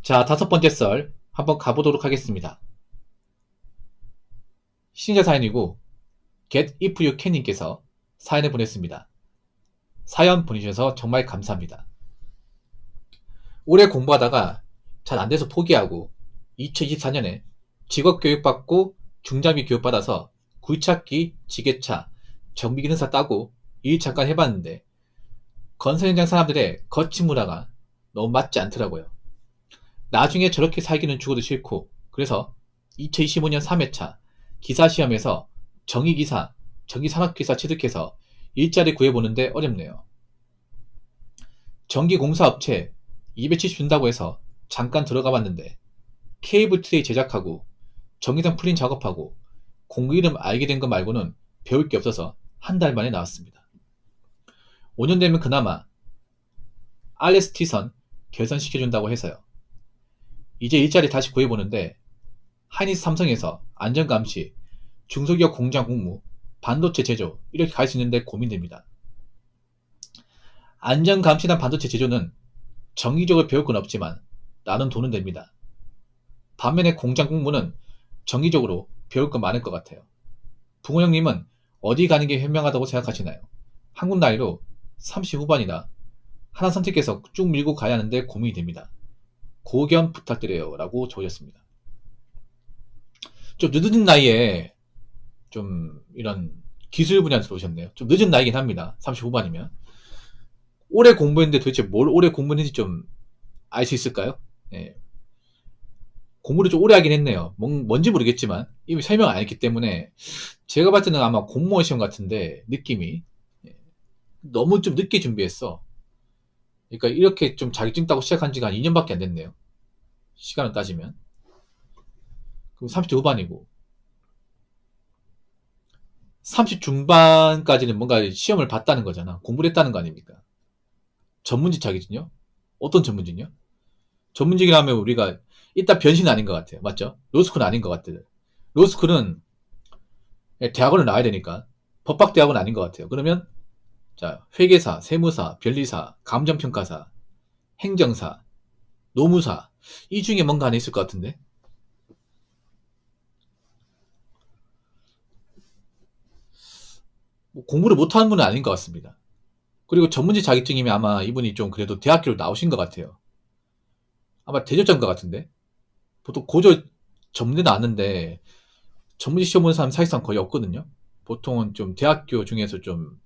자, 다섯 번째 썰 한번 가보도록 하겠습니다. 신자 사연이고 get if you can님께서 사연을 보냈습니다. 사연 보내주셔서 정말 감사합니다. 오래 공부하다가 잘 안돼서 포기하고 2024년에 직업교육받고 중장비 교육받아서 굴착기, 지게차, 정비기능사 따고 일 잠깐 해봤는데 건설 현장 사람들의 거친 문화가 너무 맞지 않더라고요. 나중에 저렇게 살기는 죽어도 싫고 그래서 2025년 3회차 기사시험에서 정의기사, 정기산업기사 취득해서 일자리 구해보는데 어렵네요. 전기공사업체 270 준다고 해서 잠깐 들어가 봤는데 케이블 트레이 제작하고 전기장 풀린 작업하고 공구 이름 알게 된 거 말고는 배울 게 없어서 한 달 만에 나왔습니다. 5년 되면 그나마 RST선 개선시켜준다고 해서요. 이제 일자리 다시 구해보는데 하이닉스 삼성에서 안전감시, 중소기업 공장 공무, 반도체 제조 이렇게 갈 수 있는데 고민됩니다. 안전감시나 반도체 제조는 정기적으로 배울 건 없지만 나는 돈은 됩니다. 반면에 공장 공무는 정기적으로 배울 건 많을 것 같아요. 붕어 형님은 어디 가는 게 현명하다고 생각하시나요? 한국 나이로 30 후반이나 하나 선택해서 쭉 밀고 가야 하는데 고민이 됩니다. 고견 부탁드려요 라고 적으셨습니다. 좀 늦은 나이에 좀 이런 기술 분야에 들어오셨네요. 좀 늦은 나이긴 합니다. 30 후반이면. 오래 공부했는데 도대체 뭘 오래 공부했는지 좀 알 수 있을까요? 예. 공부를 좀 오래 하긴 했네요. 뭔지 모르겠지만 이미 설명 안 했기 때문에 제가 봤을 때는 아마 공무원 시험 같은데 느낌이 너무 좀 늦게 준비했어. 그러니까 이렇게 좀 자격증 따고 시작한 지가 한 2년밖에 안 됐네요. 시간을 따지면. 그리고 30대 후반이고 30 중반까지는 뭔가 시험을 봤다는 거잖아. 공부를 했다는 거 아닙니까? 전문직 자격증요? 어떤 전문직요? 전문직이라면 우리가 일단 변신은 아닌 것 같아요. 맞죠? 로스쿨은 아닌 것 같아요. 로스쿨은 대학원을 나와야 되니까 법학대학은 아닌 것 같아요. 그러면 자 회계사, 세무사, 변리사, 감정평가사, 행정사, 노무사 이 중에 뭔가 하나 있을 것 같은데 뭐 공부를 못하는 분은 아닌 것 같습니다. 그리고 전문직 자격증이면 아마 이분이 좀 그래도 대학교를 나오신 것 같아요. 아마 대졸자인 것 같은데 보통 고졸 전문대 나왔는데 전문직 시험 보는 사람 사실상 거의 없거든요. 보통은 좀 대학교 중에서 좀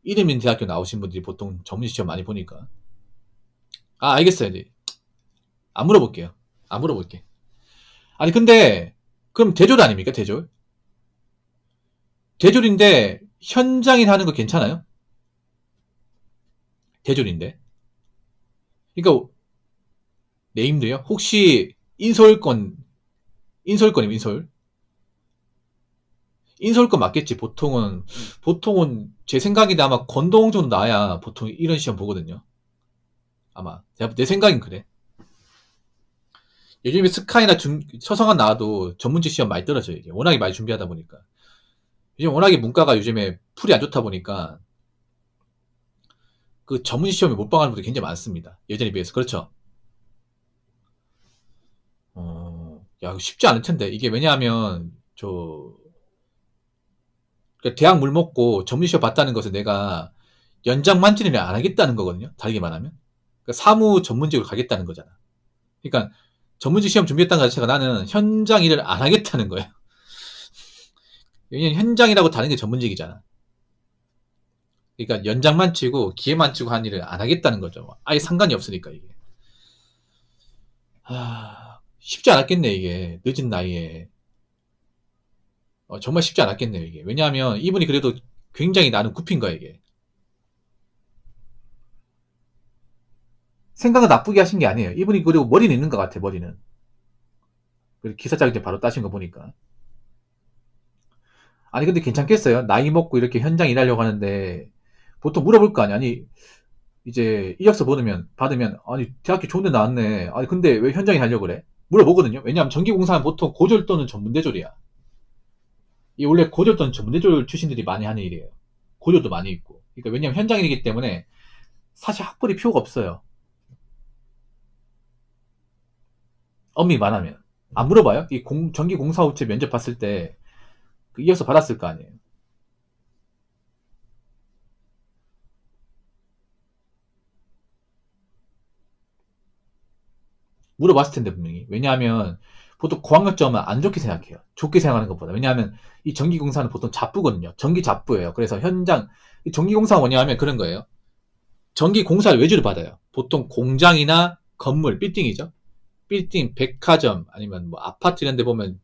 이름 있는 대학교 나오신 분들이 보통 전문직 시험 많이 보니까. 아, 알겠어요. 이제. 안 물어볼게요. 안 물어볼게. 아니, 근데, 그럼 대졸 아닙니까? 대졸? 대졸인데, 현장일 하는 거 괜찮아요? 대졸인데. 그니까, 네임드요? 혹시, 인솔권이요, 인솔? 인솔권 맞겠지, 보통은, 제 생각인데 아마 건동 정도 나야 보통 이런 시험 보거든요. 아마. 내 생각엔 그래. 요즘에 스카이나 서성한 나와도 전문직 시험 많이 떨어져요. 이게 워낙에 많이 준비하다 보니까. 요즘 워낙에 문과가 요즘에 풀이 안 좋다 보니까 그 전문직 시험에 못 방하는 분들이 굉장히 많습니다. 예전에 비해서. 그렇죠? 야, 쉽지 않을 텐데. 이게 왜냐하면, 그러니까 대학 물 먹고 전문직 시험 봤다는 것은 내가 연장 만진을 안 하겠다는 거거든요. 다르게 말하면. 그러니까 사무 전문직으로 가겠다는 거잖아. 그러니까 전문직 시험 준비했다는 것 자체가 나는 현장 일을 안 하겠다는 거예요. 왜냐면 현장이라고 다른 게 전문직이잖아. 그러니까 연장만 치고 기회만 치고 한 일을 안 하겠다는 거죠. 아예 상관이 없으니까 이게. 쉽지 않았겠네 이게 늦은 나이에. 정말 쉽지 않았겠네요 이게. 왜냐하면 이분이 그래도 굉장히 나는 굽힌 거야 이게. 생각은 나쁘게 하신 게 아니에요. 이분이 그리고 머리는 있는 것 같아 머리는. 그리고 기사 자격증 바로 따신 거 보니까. 아니 근데 괜찮겠어요? 나이 먹고 이렇게 현장 일하려고 하는데 보통 물어볼 거 아니야. 아니 이제 이력서 받으면 아니 대학교 좋은데 나왔네. 아니 근데 왜 현장에 하려고 그래? 물어보거든요. 왜냐하면 전기공사는 보통 고졸 또는 전문대졸이야. 이 원래 고졸 또는 전문대졸 출신들이 많이 하는 일이에요. 고졸도 많이 있고. 그러니까 왜냐하면 현장이기 때문에 사실 학벌이 필요가 없어요. 엄밀히 말하면. 안 물어봐요? 이 전기공사업체 면접 봤을 때 이어서 받았을 거 아니에요. 물어봤을 텐데 분명히. 왜냐하면 보통 고학력점은 안 좋게 생각해요. 좋게 생각하는 것보다. 왜냐하면 이 전기공사는 보통 잡부거든요. 전기 잡부예요. 그래서 현장 전기공사가 뭐냐면 그런 거예요. 전기공사를 외주를 받아요. 보통 공장이나 건물, 빌딩이죠. 빌딩, 백화점 아니면 뭐 아파트 이런 데 보면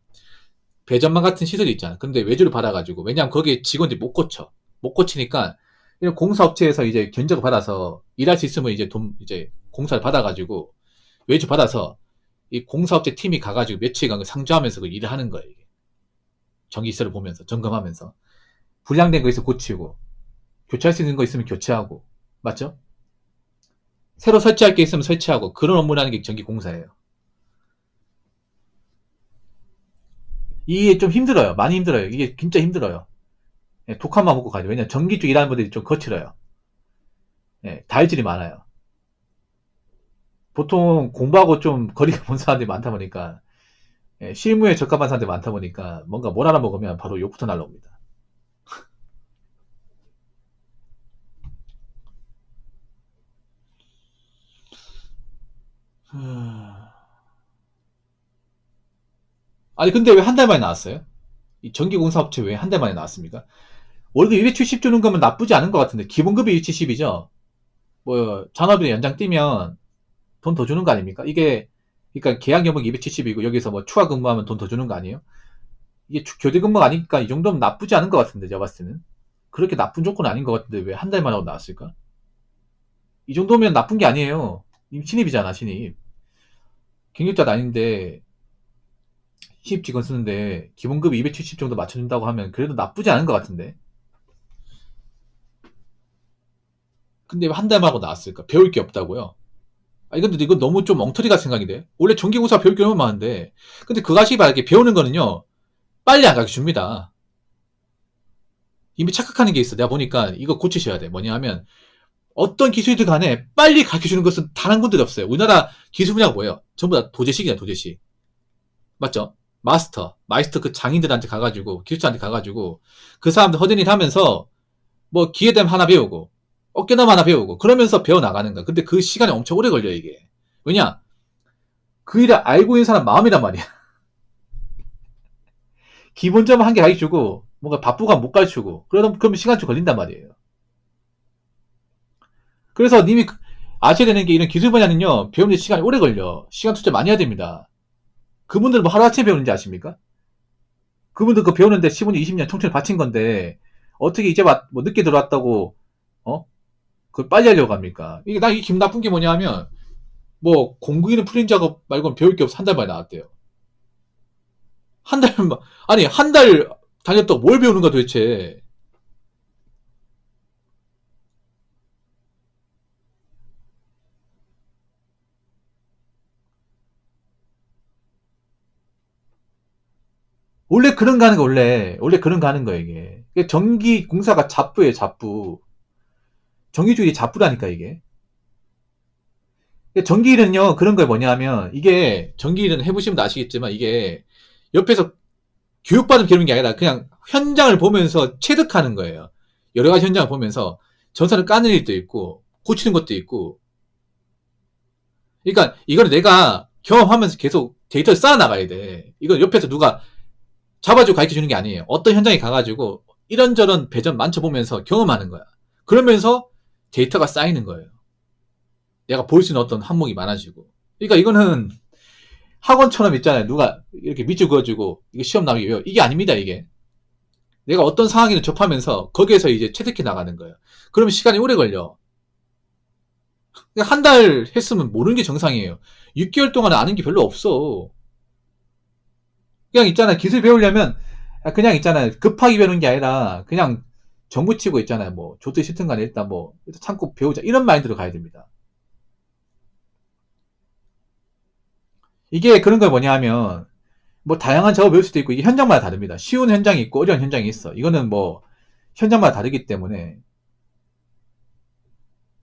배전망 같은 시설이 있잖아. 근데 외주를 받아가지고 왜냐하면 거기에 직원들이 못 고쳐. 못 고치니까 이런 공사업체에서 이제 견적을 받아서 일할 수 있으면 이제 이제 공사를 받아가지고 외주 받아서 이 공사업체 팀이 가가지고 며칠간 상주하면서 그 일을 하는 거예요. 이게. 전기시설을 보면서 점검하면서 불량된 거 있으면 고치고 교체할 수 있는 거 있으면 교체하고 맞죠? 새로 설치할 게 있으면 설치하고 그런 업무라는 게 전기공사예요. 이게 좀 힘들어요. 많이 힘들어요. 이게 진짜 힘들어요. 예, 독한만 먹고 가죠. 왜냐면 전기 쪽 일하는 분들이 좀 거칠어요. 예, 다혈질이 많아요. 보통 공부하고 좀 거리가 먼 사람들이 많다 보니까 예, 실무에 적합한 사람들이 많다 보니까 뭔가 뭘 하나 먹으면 바로 욕부터 날라옵니다. 아니 근데 왜 한 달 만에 나왔어요? 이 전기공사업체 왜 한 달 만에 나왔습니까? 월급 270 주는 거면 나쁘지 않은 것 같은데 기본급이 270이죠. 뭐 잔업이나 연장 뛰면 돈 더 주는 거 아닙니까? 이게 그러니까 계약 연봉 270이고 여기서 뭐 추가 근무하면 돈 더 주는 거 아니에요? 이게 교대 근무가 아니니까 이 정도면 나쁘지 않은 것 같은데 제가 봤을 때는 그렇게 나쁜 조건은 아닌 것 같은데 왜 한 달만 하고 나왔을까? 이 정도면 나쁜 게 아니에요. 이미 신입이잖아 신입. 경력자도 아닌데 신입 직원 쓰는데 기본급 270 정도 맞춰준다고 하면 그래도 나쁘지 않은 것 같은데. 근데 왜 한 달만 하고 나왔을까? 배울 게 없다고요? 아니 근데 이거 너무 좀 엉터리가 생각이 돼. 원래 전기공사 배울 게 너무 많은데 근데 그거 하시기 바라게 배우는 거는요 빨리 안 가르쳐 줍니다. 이미 착각하는 게 있어. 내가 보니까 이거 고치셔야 돼. 뭐냐 하면 어떤 기술이든 간에 빨리 가르쳐 주는 것은 단 한 군데도 없어요. 우리나라 기술 분야가 뭐예요? 전부 다 도제식이야 도제식. 맞죠? 마이스터 그 장인들한테 가가지고 기술자한테 가가지고 그 사람들 허드렛 하면서 뭐 기회 되면 하나 배우고 어깨너머 하나 배우고 그러면서 배워나가는 거야. 근데 그 시간이 엄청 오래 걸려 이게. 왜냐? 그 일을 알고 있는 사람 마음이란 말이야. 기본점을 한 개 가르쳐주고 뭔가 바쁘가 못 가르쳐주고 그러면 시간 좀 걸린단 말이에요. 그래서 님이 아셔야 되는 게 이런 기술 분야는요 배우는 데 시간이 오래 걸려. 시간 투자 많이 해야 됩니다. 그분들은 뭐 하루아침에 배우는지 아십니까? 그분들 그 배우는데 15년 20년 청춘을 바친 건데 어떻게 이제 뭐 늦게 들어왔다고 어? 그걸 빨리 하려고 합니까? 이게 나 이 기분 나쁜 게 뭐냐 하면 뭐 공구기는 프린 작업 말고는 배울 게 없어 한 달 만에 나왔대요. 한 달, 아니, 한 달 다녔다고 뭘 배우는가 도대체. 원래 그런 거 하는 거, 원래 그런 거 하는 거야, 이게. 전기 공사가 잡부예요, 잡부. 전기주의 잡부라니까, 이게. 전기일은요, 그런 거에 뭐냐 하면, 이게, 전기일은 해보시면 아시겠지만, 이게, 옆에서 교육받은 배우는 게 아니라, 그냥 현장을 보면서 체득하는 거예요. 여러 가지 현장을 보면서, 전선을 까는 일도 있고, 고치는 것도 있고, 그러니까, 이거는 내가 경험하면서 계속 데이터를 쌓아나가야 돼. 이건 옆에서 누가 잡아주고 가르쳐 주는 게 아니에요. 어떤 현장에 가가지고 이런저런 배전 만져보면서 경험하는 거야. 그러면서 데이터가 쌓이는 거예요. 내가 볼 수 있는 어떤 항목이 많아지고. 그러니까 이거는 학원처럼 있잖아요. 누가 이렇게 밑줄 그어주고 이거 시험 나오기 외워. 이게 아닙니다. 이게. 내가 어떤 상황에는 접하면서 거기에서 이제 체득해 나가는 거예요. 그러면 시간이 오래 걸려. 한 달 했으면 모르는 게 정상이에요. 6개월 동안 아는 게 별로 없어. 그냥 있잖아요. 기술 배우려면 그냥 있잖아요. 급하게 배우는 게 아니라 그냥 정부 치고 있잖아요. 뭐 좋든 싫든 간에 일단 뭐 참고 배우자 이런 마인드로 가야 됩니다. 이게 그런 거 뭐냐 하면 뭐 다양한 작업을 배울 수도 있고 이게 현장마다 다릅니다. 쉬운 현장이 있고 어려운 현장이 있어. 이거는 뭐 현장마다 다르기 때문에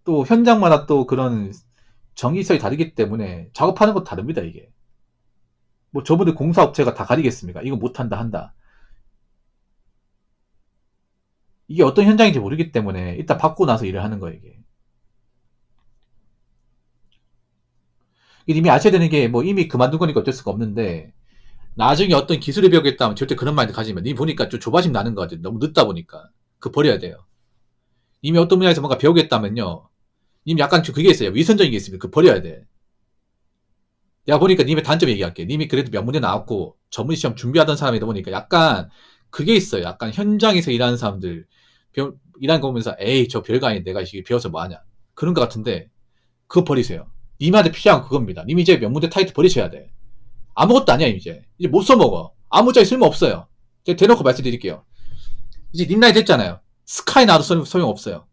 또 현장마다 또 그런 전기성이 다르기 때문에 작업하는 것도 다릅니다. 이게. 뭐 저분들 공사업체가 다 가리겠습니까? 이거 못한다 한다. 이게 어떤 현장인지 모르기 때문에 일단 받고 나서 일을 하는 거예요. 이게 이미 아셔야 되는 게 뭐 이미 그만둔 거니까 어쩔 수가 없는데 나중에 어떤 기술을 배우겠다면 절대 그런 마인드 가지면 님 보니까 좀 조바심 나는 거 같아요. 너무 늦다 보니까 그 버려야 돼요. 이미 어떤 분야에서 뭔가 배우겠다면요. 님 약간 좀 그게 있어요. 위선적인 게 있으면 그 버려야 돼. 내가 보니까 님의 단점 얘기할게. 님이 그래도 명문대 나왔고 전문 시험 준비하던 사람이다 보니까 약간 그게 있어요. 약간 현장에서 일하는 사람들 일하는 거 보면서 에이 저 별거 아닌데 내가 이게 배워서 뭐하냐 그런 것 같은데 그거 버리세요. 님한테 필요한 건 그겁니다. 님 이제 명문대 타이틀 버리셔야 돼. 아무것도 아니야 이제 못 써먹어. 아무짝에 쓸모없어요. 제가 대놓고 말씀드릴게요. 이제 님 나이 됐잖아요. 스카이 나와도 소용없어요.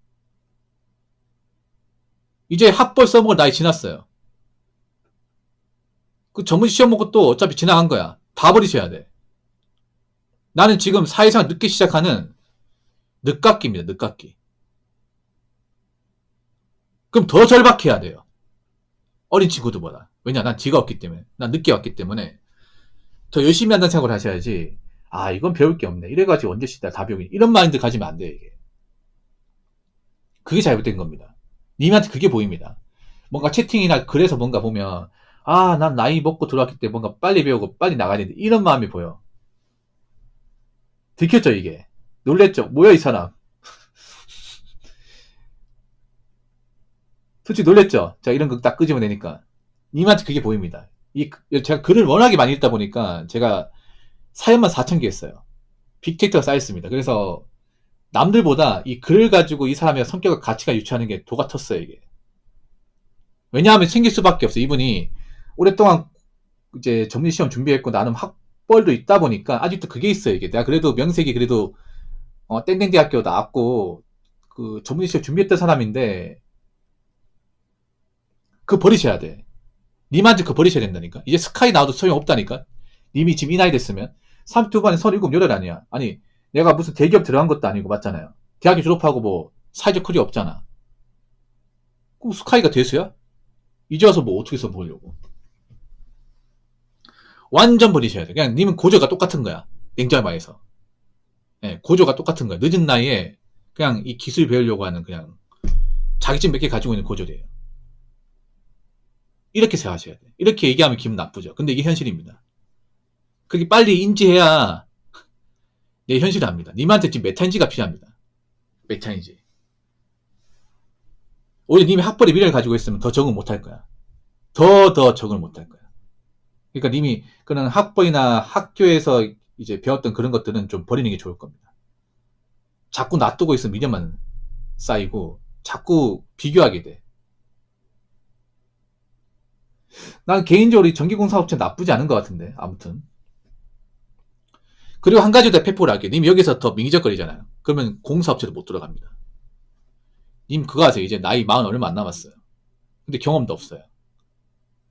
이제 학벌 써먹을 나이 지났어요. 그 전문 시험 먹고 또 어차피 지나간 거야. 다 버리셔야 돼. 나는 지금 사회생활 늦게 시작하는 늦깎이입니다. 늦깎이. 그럼 더 절박해야 돼요. 어린 친구들보다. 왜냐? 난 지가 없기 때문에. 난 늦게 왔기 때문에. 더 열심히 한다는 생각을 하셔야지. 아, 이건 배울 게 없네. 이래가지고 언제 시다 다 배우긴. 이런 마인드 가지면 안 돼요, 이게. 그게 잘못된 겁니다. 님한테 그게 보입니다. 뭔가 채팅이나 글에서 뭔가 보면, 아, 난 나이 먹고 들어왔기 때문에 뭔가 빨리 배우고 빨리 나가야 되는데, 이런 마음이 보여. 들켰죠, 이게? 놀랬죠? 뭐야, 이 사람? 솔직히 놀랬죠? 자, 이런 거 딱 끄집어내니까. 님한테 그게 보입니다. 제가 글을 워낙에 많이 읽다 보니까 제가 사연만 4,000개 했어요. 빅데이터가 쌓였습니다. 그래서 남들보다 이 글을 가지고 이 사람의 성격과 가치가 유추하는 게 도가 텄어요, 이게. 왜냐하면 챙길 수밖에 없어요. 이분이 오랫동안 이제 정리시험 준비했고 나름 학벌도 있다 보니까 아직도 그게 있어요, 이게. 내가 그래도 명색이 그래도 땡땡 대학교 나왔고 그 전문시험 준비했던 사람인데 그거 버리셔야 돼. 님한테 그거 버리셔야 된다니까. 이제 스카이 나와도 소용없다니까. 님이 지금 이 나이 됐으면 32반에 37, 8 아니야. 아니 내가 무슨 대기업 들어간 것도 아니고 맞잖아요. 대학교 졸업하고 뭐 사회적 커리어 없잖아. 그럼 스카이가 대수야? 이제 와서 뭐 어떻게 써보려고. 완전 버리셔야 돼. 그냥 님은 고조가 똑같은 거야. 냉정히 말해서. 네, 고조가 똑같은 거야. 늦은 나이에 그냥 이 기술 배우려고 하는 그냥 자격증 몇 개 가지고 있는 고졸이에요. 이렇게 생각하셔야 돼. 이렇게 얘기하면 기분 나쁘죠. 근데 이게 현실입니다. 그게 빨리 인지해야 내 현실을 압니다. 님한테 지금 메타인지가 필요합니다. 메타인지. 오히려 님이 학벌의 미래를 가지고 있으면 더 적응 못할 거야. 더 적응을 못할 거야. 그러니까 님이 그런 학벌이나 학교에서 이제 배웠던 그런 것들은 좀 버리는 게 좋을 겁니다. 자꾸 놔두고 있으면 미련만 쌓이고 자꾸 비교하게 돼. 난 개인적으로 이 전기공사업체 나쁘지 않은 것 같은데 아무튼. 그리고 한 가지 더 팩포를 할게요. 님 여기서 더 민기적거리잖아요. 그러면 공사업체도 못 들어갑니다. 님 그거 아세요? 이제 나이 40 얼마 안 남았어요. 근데 경험도 없어요.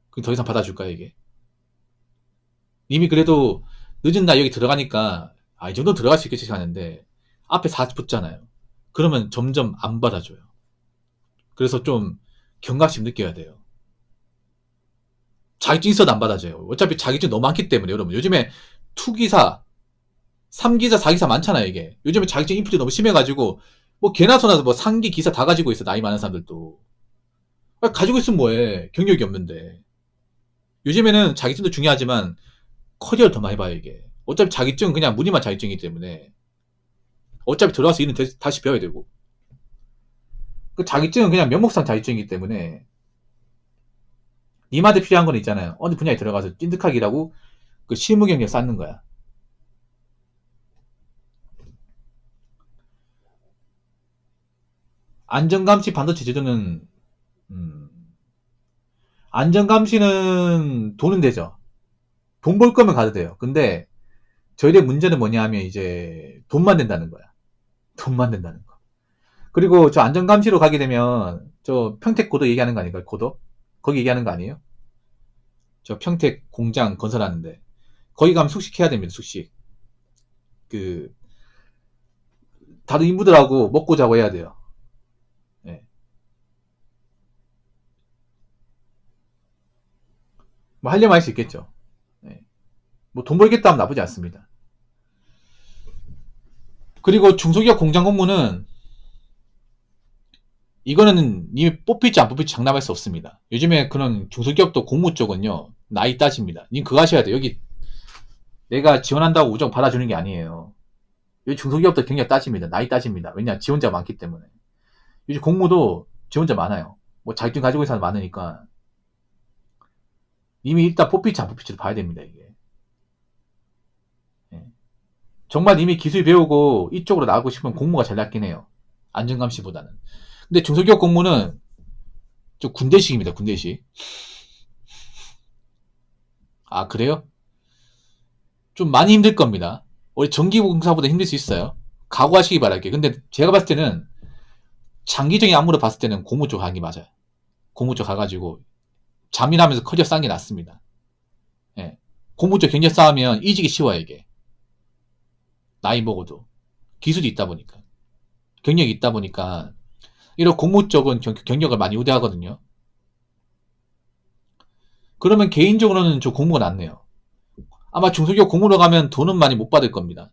그럼 더 이상 받아줄까요 이게? 님이 그래도 늦은 나이 여기 들어가니까 이 정도 들어갈 수 있겠지 하는데 앞에 40 붙잖아요. 그러면 점점 안 받아줘요. 그래서 좀 경각심 느껴야 돼요. 자격증 있어도 안 받아줘요. 어차피 자격증 너무 많기 때문에 여러분 요즘에 2기사 3기사 4기사 많잖아요 이게. 요즘에 자격증 인플이 너무 심해가지고 뭐 개나 소나 뭐 상기 기사 다 가지고 있어. 나이 많은 사람들도 가지고 있으면 뭐해. 경력이 없는데. 요즘에는 자격증도 중요하지만 커리어를 더 많이 봐요 이게. 어차피 자격증은 그냥 무늬만 자격증이기 때문에 어차피 들어가서 일은 다시 배워야 되고 그 자격증은 그냥 면목상 자격증이기 때문에 님한테 필요한 건 있잖아요. 어느 분야에 들어가서 찐득하게 일하고 그 실무 경력 쌓는 거야. 안전감시 반도체 제조는 안전감시는 돈은 되죠. 돈 벌 거면 가도 돼요. 근데 저희의 문제는 뭐냐 하면 이제 돈만 된다는 거야. 돈만 된다는 거. 그리고 저 안전감시로 가게 되면 저 평택 고도 얘기하는 거 아닌가요? 고도? 거기 얘기하는 거 아니에요? 저 평택 공장 건설하는데 거기 가면 숙식해야 됩니다. 숙식. 그 다른 인부들하고 먹고 자고 해야 돼요. 네. 뭐 하려면 할 수 있겠죠. 네. 뭐 돈 벌겠다 하면 나쁘지 않습니다. 그리고 중소기업 공장 공무는 이거는 님 뽑힐지 안 뽑힐지 장담할 수 없습니다. 요즘에 그런 중소기업도 공무 쪽은요, 나이 따집니다. 님 그거 하셔야 돼요. 여기 내가 지원한다고 우정 받아주는 게 아니에요. 여기 중소기업도 굉장히 따집니다. 나이 따집니다. 왜냐, 지원자가 많기 때문에. 요즘 공무도 지원자 많아요. 뭐 자격증 가지고 있는 사람 많으니까. 이미 일단 뽑힐지 안 뽑힐지를 봐야 됩니다, 이게. 예. 정말 이미 기술 배우고 이쪽으로 나가고 싶으면 공무가 잘 낫긴 해요. 안전감시보다는. 근데 중소기업 공무는 좀 군대식입니다, 군대식. 아, 그래요? 좀 많이 힘들 겁니다. 우리 전기공사보다 힘들 수 있어요. 각오하시기 바랄게요. 근데 제가 봤을 때는 장기적인 안무로 봤을 때는 고무 쪽 가는 게 맞아요. 고무 쪽 가가지고 잠인하면서 커리어 쌓는 게 낫습니다. 예. 고무 쪽 경력 쌓으면 이직이 쉬워요, 이게. 나이 먹어도. 기술이 있다 보니까. 경력이 있다 보니까. 이런 고무 쪽은 경력을 많이 우대하거든요. 그러면 개인적으로는 저 고무가 낫네요. 아마 중소기업 공무로 가면 돈은 많이 못 받을 겁니다.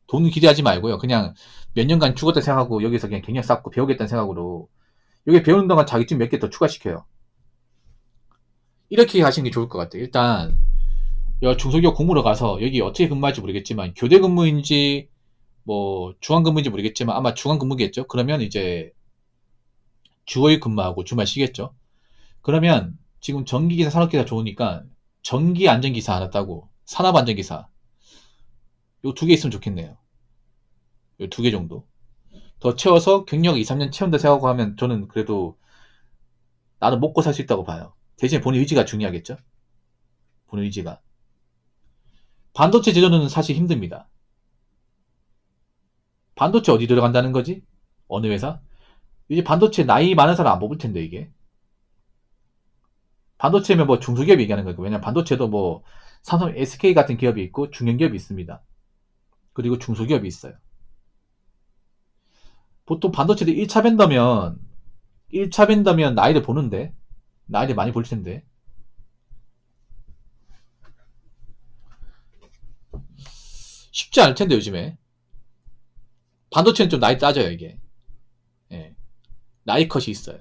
돈은 기대하지 말고요. 그냥 몇 년간 죽었다 생각하고 여기서 그냥 경력 쌓고 배우겠다는 생각으로 여기 배우는 동안 자격증 몇 개 더 추가시켜요. 이렇게 하시는 게 좋을 것 같아요. 일단 중소기업 공무로 가서 여기 어떻게 근무할지 모르겠지만 교대 근무인지 뭐 주간 근무인지 모르겠지만 아마 주간 근무겠죠. 그러면 이제 주월 근무하고 주말 쉬겠죠. 그러면 지금 전기기사 산업기사 좋으니까 전기 안전기사 하나 따고 산업 안전기사 요 두 개 있으면 좋겠네요. 요 두 개 정도 더 채워서 경력 2, 3년 채운다 생각하고 하면 저는 그래도 나는 먹고 살 수 있다고 봐요. 대신 본인 의지가 중요하겠죠. 본인 의지가. 반도체 제조는 사실 힘듭니다. 반도체 어디 들어간다는 거지? 어느 회사? 이제 반도체 나이 많은 사람 안 뽑을 텐데 이게. 반도체면 뭐 중소기업 얘기하는 거고. 왜냐면 반도체도 뭐 삼성, SK 같은 기업이 있고 중견기업이 있습니다. 그리고 중소기업이 있어요. 보통 반도체도 1차 벤더면 나이를 보는데 나이를 많이 볼 텐데 쉽지 않을 텐데 요즘에 반도체는 좀 나이 따져요 이게. 예. 나이 컷이 있어요.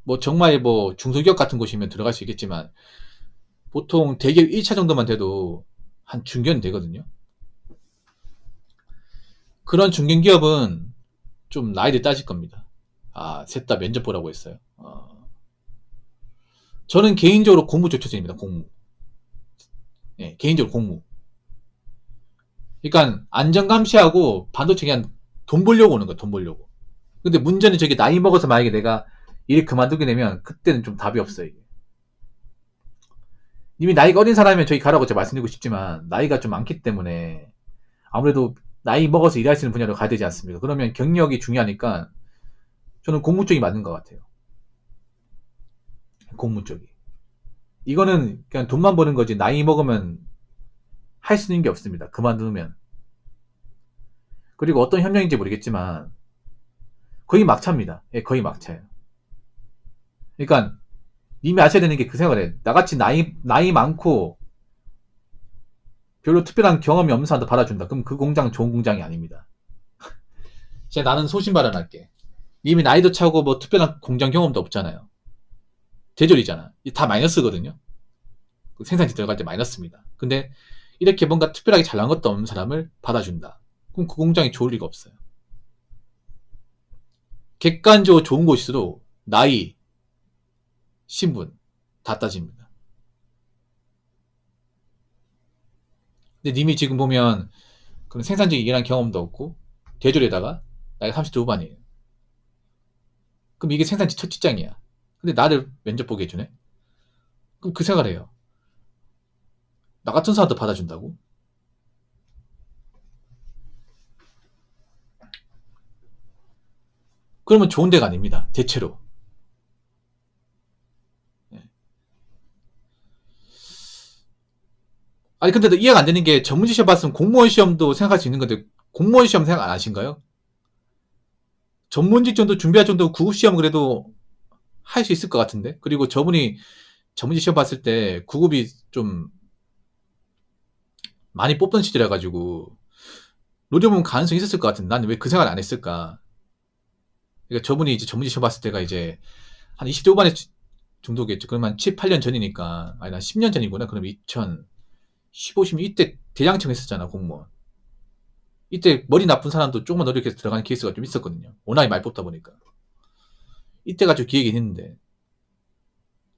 뭐 정말 뭐 중소기업 같은 곳이면 들어갈 수 있겠지만 보통 대기업 1차 정도만 돼도 한 중견 되거든요. 그런 중견기업은 좀 나이를 따질 겁니다. 아, 셋 다 면접 보라고 했어요. 저는 개인적으로 공무 조처제입니다. 공무. 예, 개인적으로 공무. 그러니까 안전감시하고 반도체 그냥 돈 벌려고 오는 거야. 돈 벌려고. 근데 문제는 저기 나이 먹어서 만약에 내가 일 그만두게 되면 그때는 좀 답이 없어요. 이게. 이미 나이가 어린 사람이면 저기 가라고 제가 말씀드리고 싶지만 나이가 좀 많기 때문에 아무래도 나이 먹어서 일할 수 있는 분야로 가야 되지 않습니까? 그러면 경력이 중요하니까 저는 공무 쪽이 맞는 것 같아요. 공무 쪽이. 이거는 그냥 돈만 버는 거지 나이 먹으면 할 수 있는 게 없습니다. 그만두면. 그리고 어떤 협력인지 모르겠지만 거의 막차입니다. 예, 거의 막차예요. 그러니까 님이 아셔야 되는 게 그 생각을 해. 나같이 나이 많고 별로 특별한 경험이 없는 사람도 받아준다. 그럼 그 공장 좋은 공장이 아닙니다. 진짜 나는 소신 발언할게. 님이 나이도 차고 뭐 특별한 공장 경험도 없잖아요. 대졸이잖아. 다 마이너스거든요. 생산지 들어갈 때 마이너스입니다. 근데 이렇게 뭔가 특별하게 잘난 것도 없는 사람을 받아준다. 그럼 그 공장이 좋을 리가 없어요. 객관적으로 좋은 곳일수록 나이, 신분 다 따집니다. 근데 님이 지금 보면 그런 생산적인 일한 경험도 없고 대졸에다가 나이가 30대 후반이에요. 그럼 이게 생산지 첫 직장이야. 근데 나를 면접 보게 해주네? 그럼 그 생각을 해요. 나 같은 사람도 받아준다고? 그러면 좋은 데가 아닙니다. 대체로. 아니 근데 이해가 안 되는 게 전문직 시험 봤으면 공무원 시험도 생각할 수 있는 건데 공무원 시험 생각 안 하신가요? 전문직 정도 준비할 정도 구급 시험 그래도 할 수 있을 것 같은데. 그리고 저분이 전문직 시험 봤을 때 구급이 좀 많이 뽑던 시절이라 가지고 노려보면 가능성이 있었을 것 같은데 나는 왜 그 생각을 안 했을까? 그러니까 저분이 이제 전문직 시험 봤을 때가 이제 한 20대 후반에 정도겠죠. 그러면 7, 8년 전이니까 아니 난 10년 전이구나. 그럼 2015면 이때 대장청 했었잖아 공무원. 이때 머리 나쁜 사람도 조금만 노력해서 들어가는 케이스가 좀 있었거든요. 워낙에 많이 뽑다 보니까. 이때가 좀 기획이 했는데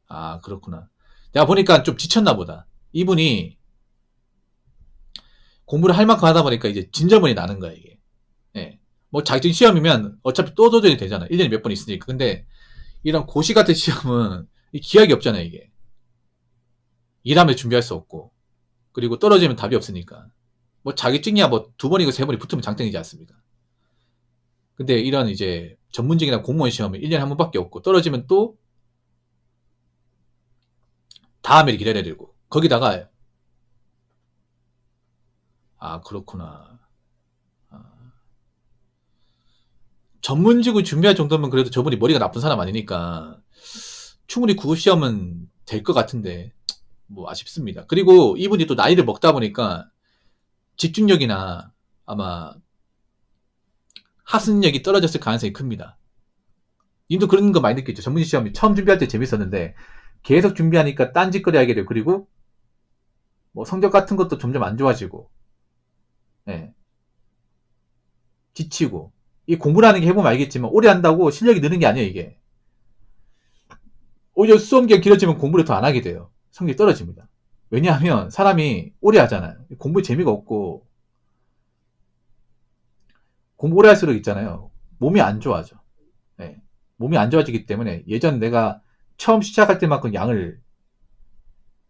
아 그렇구나. 내가 보니까 좀 지쳤나 보다. 이분이 공부를 할 만큼 하다 보니까 이제 진저분이 나는 거야 이게. 예. 뭐 자격증 시험이면 어차피 또 도전이 되잖아. 1년에 몇 번 있으니까. 근데 이런 고시 같은 시험은 기약이 없잖아요 이게. 일하면 준비할 수 없고 그리고 떨어지면 답이 없으니까. 뭐 자격증이야 뭐 2번이고 3번이 붙으면 장땡이지 않습니까? 근데 이런 이제 전문직이나 공무원 시험은 1년에 한 번밖에 없고 떨어지면 또 다음에 기다려야 되고 거기다가 아 그렇구나. 아, 전문직을 준비할 정도면 그래도 저분이 머리가 나쁜 사람 아니니까 충분히 구급 시험은 될 것 같은데 뭐 아쉽습니다. 그리고 이분이 또 나이를 먹다 보니까 집중력이나 아마 학습력이 떨어졌을 가능성이 큽니다. 님도 그런 거 많이 느꼈죠. 전문직 시험이 처음 준비할 때 재밌었는데 계속 준비하니까 딴짓거리 하게 되고 그리고 뭐 성적 같은 것도 점점 안 좋아지고 예, 지치고 이 공부라는 게 해보면 알겠지만 오래 한다고 실력이 느는 게 아니에요 이게. 오히려 수험 기간 길어지면 공부를 더 안 하게 돼요. 성적이 떨어집니다. 왜냐하면 사람이 오래 하잖아요. 공부에 재미가 없고 공부 오래 할수록 있잖아요. 몸이 안 좋아져. 예, 몸이 안 좋아지기 때문에 예전 내가 처음 시작할 때만큼 양을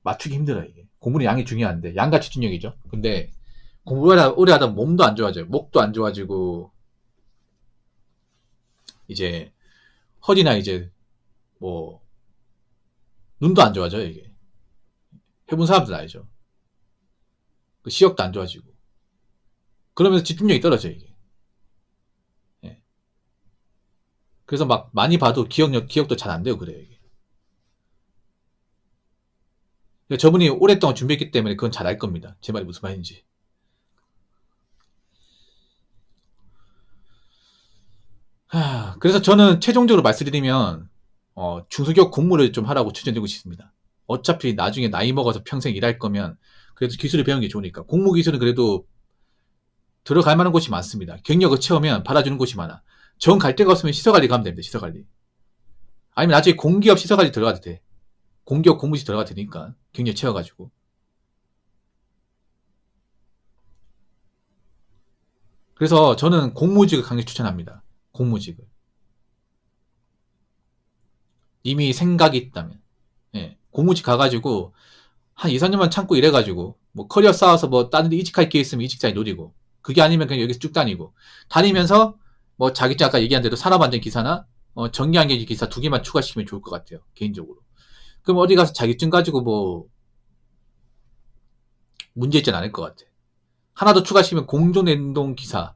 맞추기 힘들어요 이게. 공부는 양이 중요한데 양과 집중력이죠. 근데 공부를 오래 하다 몸도 안 좋아져요. 목도 안 좋아지고 이제 허리나 이제 뭐 눈도 안 좋아져요 이게. 해본 사람들 알죠. 그 시력도 안 좋아지고 그러면서 집중력이 떨어져요 이게. 예. 그래서 막 많이 봐도 기억도 잘 안 돼요 그래요 이게. 그러니까 저분이 오랫동안 준비했기 때문에 그건 잘 알 겁니다. 제 말이 무슨 말인지. 그래서 저는 최종적으로 말씀드리면 중소기업 공무를 좀 하라고 추천드리고 싶습니다. 어차피 나중에 나이 먹어서 평생 일할 거면 그래도 기술을 배우는 게 좋으니까. 공무 기술은 그래도 들어갈 만한 곳이 많습니다. 경력을 채우면 받아주는 곳이 많아. 정 갈 데가 없으면 시설관리 가면 됩니다. 시설관리. 아니면 나중에 공기업 시설관리 들어가도 돼. 공기업 공무시 들어가도 되니까 경력 채워가지고. 그래서 저는 공무직을 강력 추천합니다. 공무직을. 이미 생각이 있다면. 예. 공무직 가가지고 한 2, 3년만 참고 일해가지고 뭐 커리어 쌓아서 뭐 다른 데 이직할 기회 있으면 이직자에 노리고 그게 아니면 그냥 여기서 쭉 다니고 다니면서 뭐 자격증 아까 얘기한 대로 산업안전기사나 전기안전기사 2개만 추가시키면 좋을 것 같아요. 개인적으로. 그럼 어디 가서 자격증 가지고 뭐 문제 있진 않을 것 같아. 하나 더 추가시키면 공조냉동기사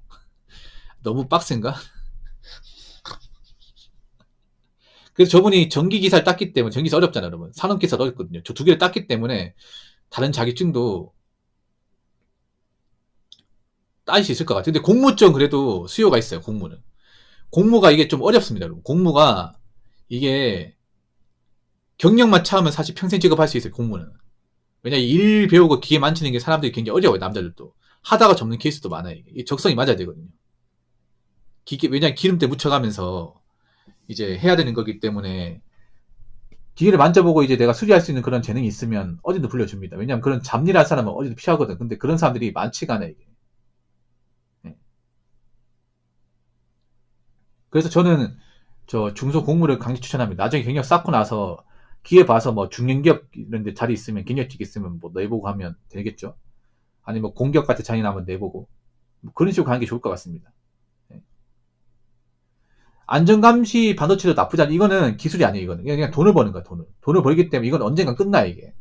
너무 빡센가? 그래서 저분이 전기기사를 땄기 때문에 전기기사 어렵잖아요 여러분. 산업기사 어렵거든요. 저 2개를 땄기 때문에 다른 자격증도 따질 수 있을 것 같아요. 근데 공무점 그래도 수요가 있어요. 공무는. 공무가 이게 좀 어렵습니다. 여러분. 공무가 이게 경력만 차으면 사실 평생 직업할 수 있어요. 공무는. 왜냐 일 배우고 기계 만지는 게 사람들이 굉장히 어려워요. 남자들도. 하다가 접는 케이스도 많아요. 이게 적성이 맞아야 되거든요. 왜냐 기름때 묻혀가면서 이제 해야 되는 거기 때문에 기계를 만져보고 이제 내가 수리할 수 있는 그런 재능이 있으면 어디든 불려줍니다. 왜냐면 그런 잡일할 사람은 어디도 피하거든. 근데 그런 사람들이 많지가 않아요. 이게. 네. 그래서 저는 저 중소 공무를 강력 추천합니다. 나중에 경력 쌓고 나서 기회 봐서 뭐 중견기업 이런 데 자리 있으면 경력직 있으면 뭐 내보고 하면 되겠죠. 아니면 뭐 공기업 같은 자리 나면 내보고 뭐 그런 식으로 가는 게 좋을 것 같습니다. 네. 안전감시 반도체도 나쁘지 않아. 이거는 기술이 아니에요. 이거는 그냥 돈을 버는 거야. 돈을 벌기 때문에 이건 언젠간 끝나 이게.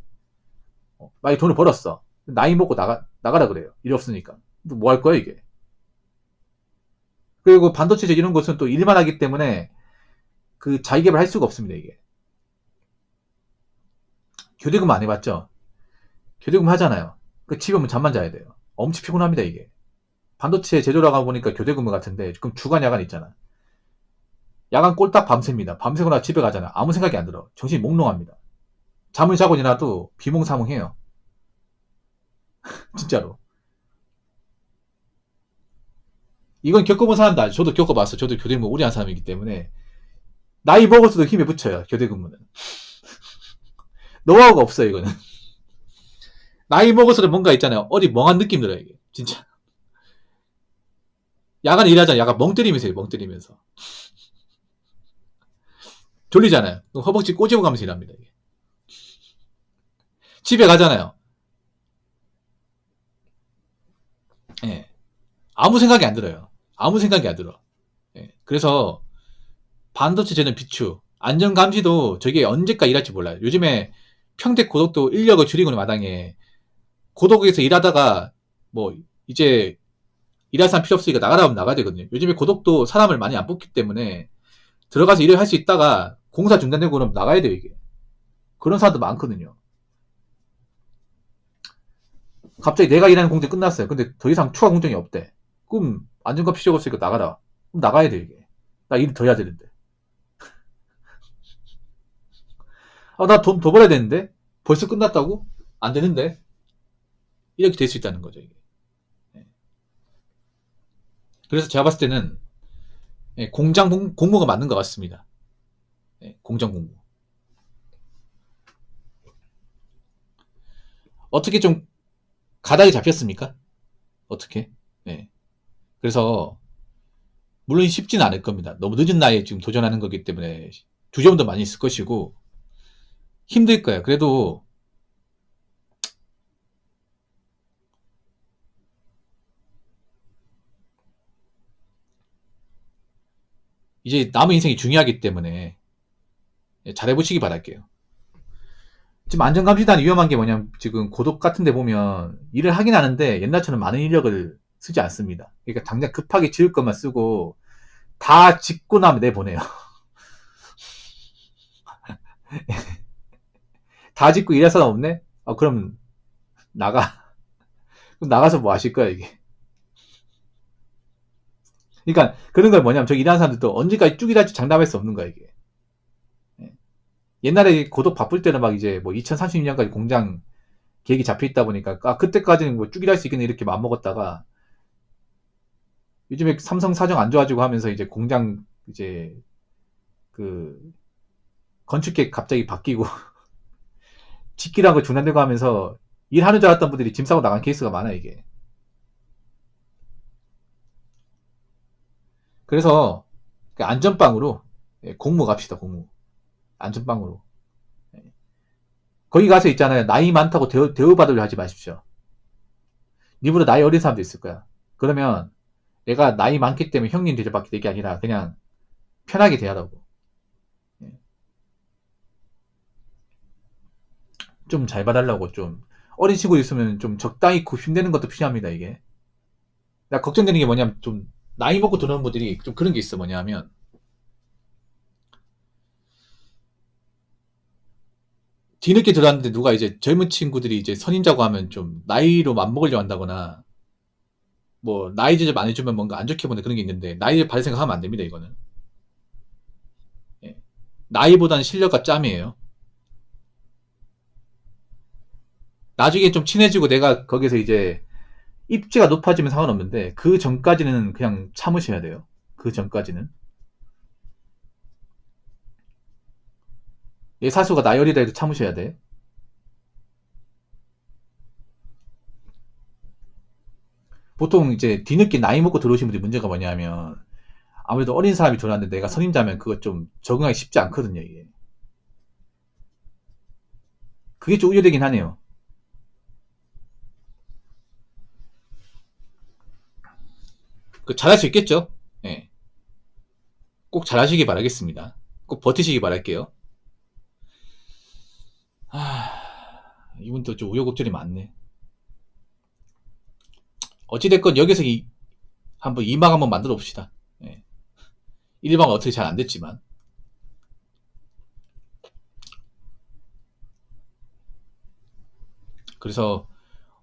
만약에 돈을 벌었어. 나이 먹고 나가라 그래요. 일 없으니까. 뭐 할 거야 이게. 그리고 반도체 이런 것은 또 일만 하기 때문에 그 자기개발 할 수가 없습니다 이게. 교대금 안 해봤죠? 교대금 하잖아요. 그 집에 오면 잠만 자야 돼요. 엄청 피곤합니다, 이게. 반도체 제조라고 보니까 교대 근무 같은데, 그럼 주간 야간 있잖아. 야간 꼴딱 밤새입니다. 밤새거나 집에 가잖아. 아무 생각이 안 들어. 정신이 몽롱합니다. 잠을 자고 일어나도 비몽사몽해요. 진짜로. 이건 겪어본 사람도 알죠. 저도 겪어봤어. 저도 교대 근무 오래 한 사람이기 때문에. 나이 먹어서도 힘에 붙여요, 교대 근무는. 노하우가 없어요, 이거는. 나이 먹어서도 뭔가 있잖아요. 어디 멍한 느낌 들어요, 이게. 진짜. 야간에 일하잖아요. 야간 멍 때리면서 해요, 멍 때리면서. 졸리잖아요. 허벅지 꼬집어 가면서 일합니다, 이게. 집에 가잖아요. 예. 아무 생각이 안 들어요. 아무 생각이 안 들어. 예. 그래서 반도체 제는 비추. 안전감시도 저게 언제까지 일할지 몰라요. 요즘에 평택 고독도 인력을 줄이고는 마당에 고독에서 일하다가 뭐 이제 일할 사람 필요 없으니까 나가라 하면 나가야 되거든요. 요즘에 고독도 사람을 많이 안 뽑기 때문에 들어가서 일을 할 수 있다가 공사 중단되고 그러면 나가야 돼요, 이게. 그런 사람도 많거든요. 갑자기 내가 일하는 공장이 끝났어요. 근데 더 이상 추가 공정이 없대. 그럼 안전감 필요가 없으니까 나가라. 그럼 나가야 돼, 이게. 나 일 더 해야 되는데. 아, 나 돈 더 벌어야 되는데? 벌써 끝났다고? 안 되는데? 이렇게 될 수 있다는 거죠, 이게. 예. 그래서 제가 봤을 때는 예, 공장 공무가 맞는 것 같습니다. 예, 공장 공무. 어떻게 좀 가닥이 잡혔습니까? 어떻게? 예. 그래서 물론 쉽지는 않을 겁니다. 너무 늦은 나이에 지금 도전하는 거기 때문에 두려움도 많이 있을 것이고 힘들 거예요. 그래도 이제 남은 인생이 중요하기 때문에 예, 잘해보시기 바랄게요. 지금 안전감시단 위험한 게 뭐냐면 지금 고독 같은 데 보면 일을 하긴 하는데 옛날처럼 많은 인력을 쓰지 않습니다. 그러니까 당장 급하게 지을 것만 쓰고 다 짓고 나면 내보내요. 다 짓고 일할 사람 없네? 그럼 나가. 그럼 나가서 뭐 하실 거야, 이게. 그러니까 그런 걸 뭐냐면 저기 일하는 사람들도 언제까지 쭉 일할지 장담할 수 없는 거야, 이게. 예. 옛날에 고독 바쁠 때는 막 이제 뭐 2032년까지 공장 계획이 잡혀 있다 보니까 그때까지는 뭐 쭉 일할 수 있겠네 이렇게 마음먹었다가 요즘에 삼성 사정 안 좋아지고 하면서 이제 공장 이제 그 건축 계획 갑자기 바뀌고 짓기란 거 중단되고 하면서 일하는 줄 알았던 분들이 짐 싸고 나간 케이스가 많아, 이게. 그래서 안전빵으로 예, 공무 갑시다, 공무. 안전빵으로. 예. 거기 가서 있잖아요. 나이 많다고 대우받으려 하지 마십시오. 니보다 나이 어린 사람도 있을 거야. 그러면 내가 나이 많기 때문에 형님 대접받게 될 게 아니라 그냥 편하게 대하라고. 예. 좀 잘 봐달라고 좀. 어린 친구 있으면 좀 적당히 굽신되는 것도 필요합니다, 이게. 나 걱정되는 게 뭐냐면 좀 나이 먹고 들어오는 분들이 좀 그런 게 있어. 뭐냐면 뒤늦게 들어왔는데 누가 이제 젊은 친구들이 이제 선임자고 하면 좀 나이로 맞먹으려 한다거나 뭐 나이 제접 안 해주면 뭔가 안 좋게 보는 그런 게 있는데 나이를 받을 생각하면 안 됩니다, 이거는. 예. 나이보다는 실력과 짬이에요. 나중에 좀 친해지고 내가 거기서 이제 입지가 높아지면 상관없는데 그 전까지는 그냥 참으셔야 돼요. 그 전까지는. 얘 사수가 나이 어리다 해도 참으셔야 돼. 보통 이제 뒤늦게 나이 먹고 들어오신 분들이 문제가 뭐냐면 아무래도 어린 사람이 들어왔는데 내가 선임자면 그거 좀 적응하기 쉽지 않거든요, 이게. 그게 좀 우려되긴 하네요. 그 잘할 수 있겠죠? 예. 꼭 잘하시기 바라겠습니다. 꼭 버티시기 바랄게요. 이분도 좀 우여곡절이 많네. 어찌됐건 여기서 한번 2막 한번 만들어 봅시다. 예. 1막 어떻게 잘 안 됐지만. 그래서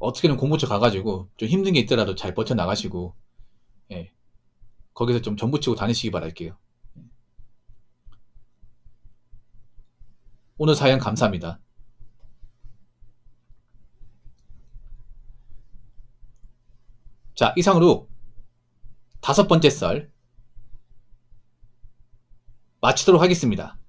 어떻게든 공무처 가가지고 좀 힘든 게 있더라도 잘 버텨나가시고, 예, 거기서 좀 정부치고 다니시기 바랄게요. 오늘 사연 감사합니다. 자, 이상으로 5번째 썰 마치도록 하겠습니다.